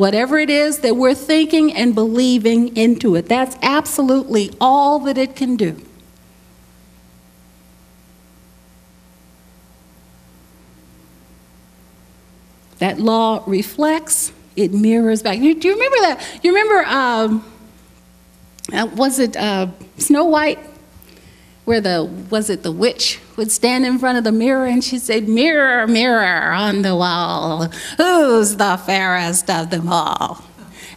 whatever it is that we're thinking and believing into it. That's absolutely all that it can do. That law reflects, it mirrors back. Do you remember that? You remember, was it Snow White? Where the witch would stand in front of the mirror and she'd say, "Mirror, mirror on the wall, who's the fairest of them all?"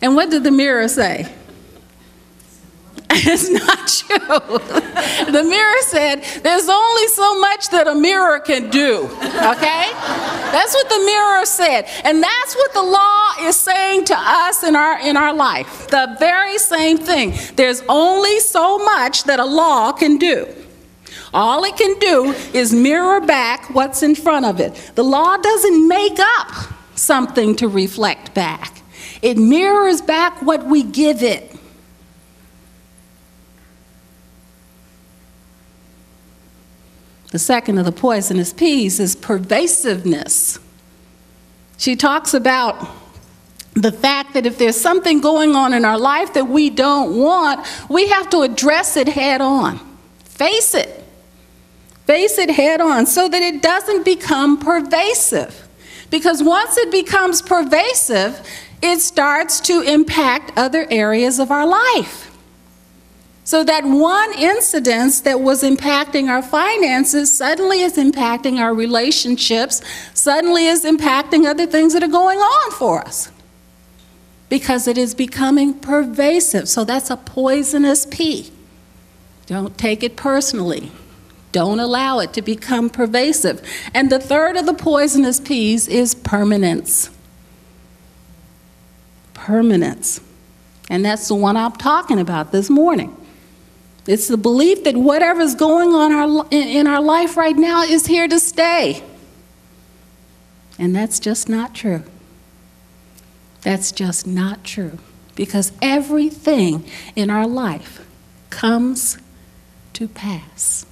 And what did the mirror say? It's not true. The mirror said, "There's only so much that a mirror can do," okay? That's what the mirror said. And that's what the law is saying to us in our life. The very same thing. There's only so much that a law can do. All it can do is mirror back what's in front of it. The law doesn't make up something to reflect back. It mirrors back what we give it. The second of the poisonous P's is pervasiveness. She talks about the fact that if there's something going on in our life that we don't want, we have to address it head on. Face it. Face it head on so that it doesn't become pervasive. Because once it becomes pervasive, it starts to impact other areas of our life. So that one incident that was impacting our finances suddenly is impacting our relationships, suddenly is impacting other things that are going on for us. Because it is becoming pervasive. So that's a poisonous P. Don't take it personally. Don't allow it to become pervasive. And the third of the poisonous P's is permanence. Permanence. And that's the one I'm talking about this morning. It's the belief that whatever's going on in our life right now is here to stay. And that's just not true. That's just not true. Because everything in our life comes to pass.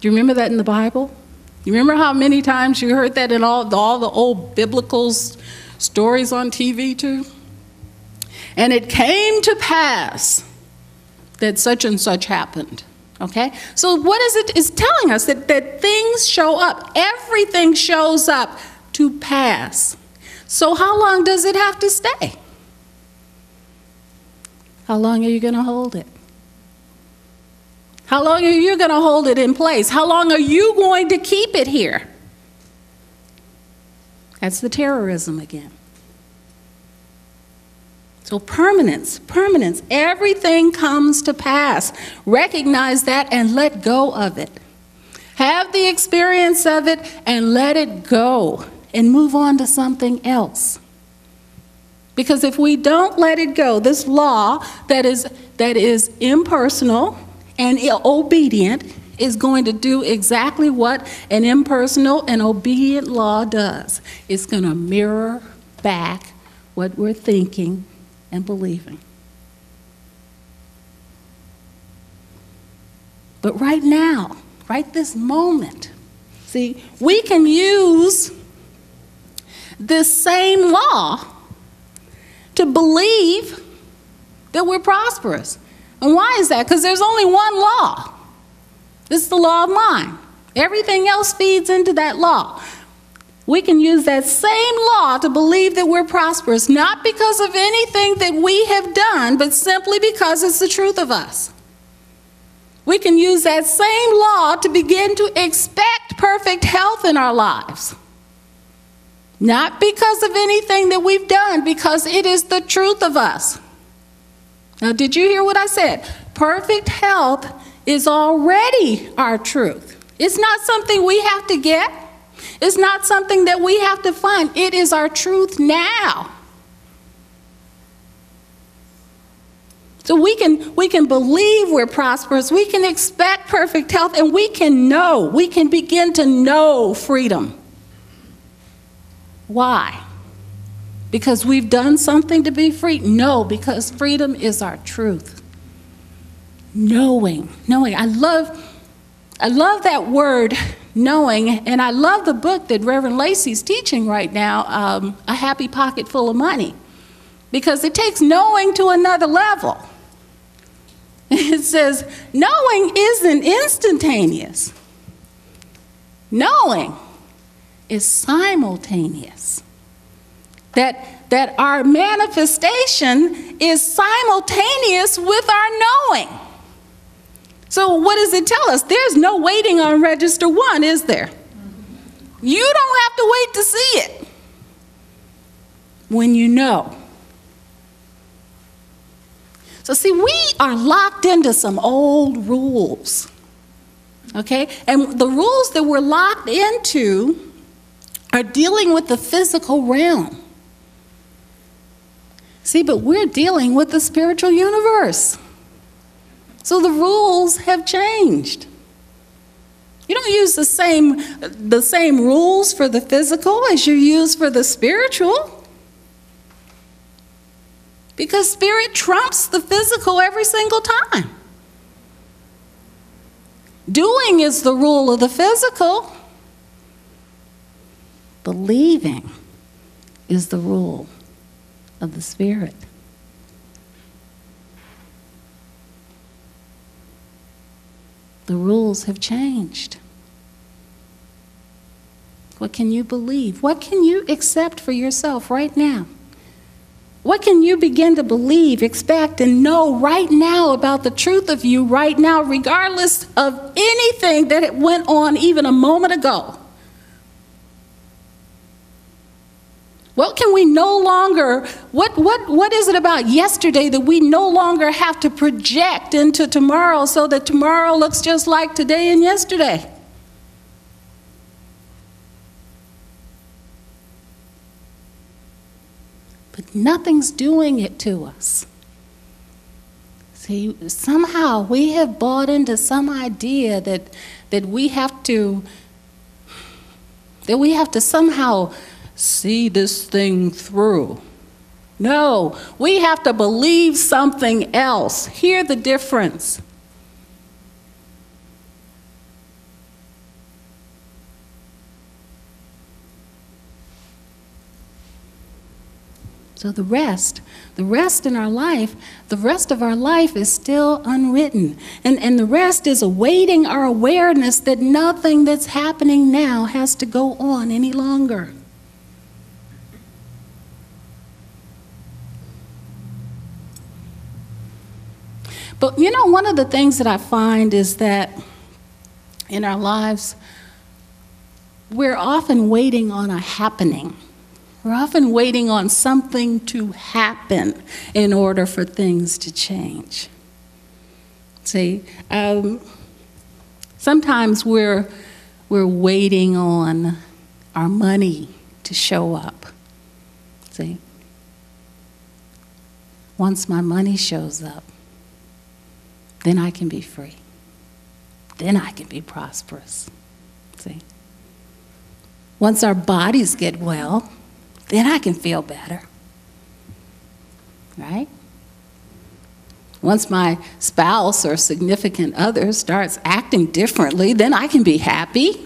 Do you remember that in the Bible? You remember how many times you heard that in all the old biblical stories on TV too? And it came to pass that such and such happened, okay? So what is it? It's telling us that things show up. Everything shows up to pass. So how long does it have to stay? How long are you going to hold it? How long are you going to hold it in place? How long are you going to keep it here? That's the terrorism again. So permanence, everything comes to pass. Recognize that and let go of it. Have the experience of it and let it go and move on to something else. Because if we don't let it go, this law that is impersonal and obedient is going to do exactly what an impersonal and obedient law does. It's going to mirror back what we're thinking and believing. But right now, right this moment, see, we can use this same law to believe that we're prosperous. And why is that? Because there's only one law. It's the law of mind. Everything else feeds into that law. We can use that same law to believe that we're prosperous, not because of anything that we have done, but simply because it's the truth of us. We can use that same law to begin to expect perfect health in our lives. Not because of anything that we've done, because it is the truth of us. Now, did you hear what I said? Perfect health is already our truth. It's not something we have to get. It's not something that we have to find. It is our truth now. So we can believe we're prosperous. We can expect perfect health, and we can begin to know freedom. Why? Because we've done something to be free? No, because freedom is our truth. Knowing. I love that word knowing, and I love the book that Reverend Lacey's teaching right now, A Happy Pocket Full of Money, because it takes knowing to another level. It says, knowing isn't instantaneous. Knowing is simultaneous. That our manifestation is simultaneous with our knowing. So what does it tell us? There's no waiting on register 1, is there? You don't have to wait to see it when you know. So see, we are locked into some old rules, okay? And the rules that we're locked into are dealing with the physical realm. See, but we're dealing with the spiritual universe. So the rules have changed. You don't use the same rules for the physical as you use for the spiritual. Because spirit trumps the physical every single time. Doing is the rule of the physical. Believing is the rule of the spirit. The rules have changed. What can you believe? What can you accept for yourself right now? What can you begin to believe, expect, and know right now about the truth of you right now, regardless of anything that went on even a moment ago? What can we no longer, what is it about yesterday that we no longer have to project into tomorrow so that tomorrow looks just like today and yesterday? But nothing's doing it to us. See, somehow we have bought into some idea that we have to somehow see this thing through. No, we have to believe something else. Hear the difference. So the rest in our life, the rest of our life is still unwritten. And the rest is awaiting our awareness that nothing that's happening now has to go on any longer. But you know, one of the things that I find is that in our lives, we're often waiting on a happening. We're often waiting on something to happen in order for things to change. See, sometimes we're waiting on our money to show up. See, once my money shows up, then I can be free. Then I can be prosperous. See, once our bodies get well, then I can feel better, right? Once my spouse or significant other starts acting differently, then I can be happy.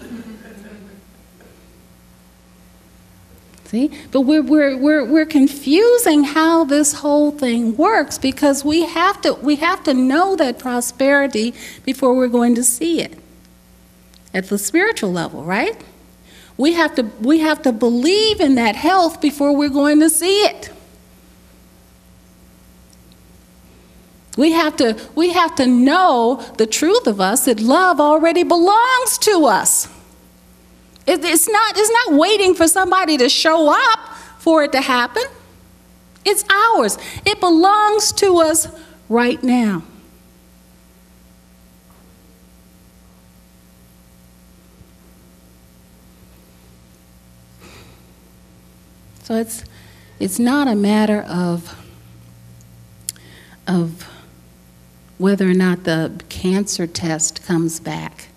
See, but we're confusing how this whole thing works because we have to know that prosperity before we're going to see it at the spiritual level, right? We have to believe in that health before we're going to see it. We have to know the truth of us that love already belongs to us. It's not waiting for somebody to show up for it to happen. It's ours. It belongs to us right now. So it's not a matter of whether or not the cancer test comes back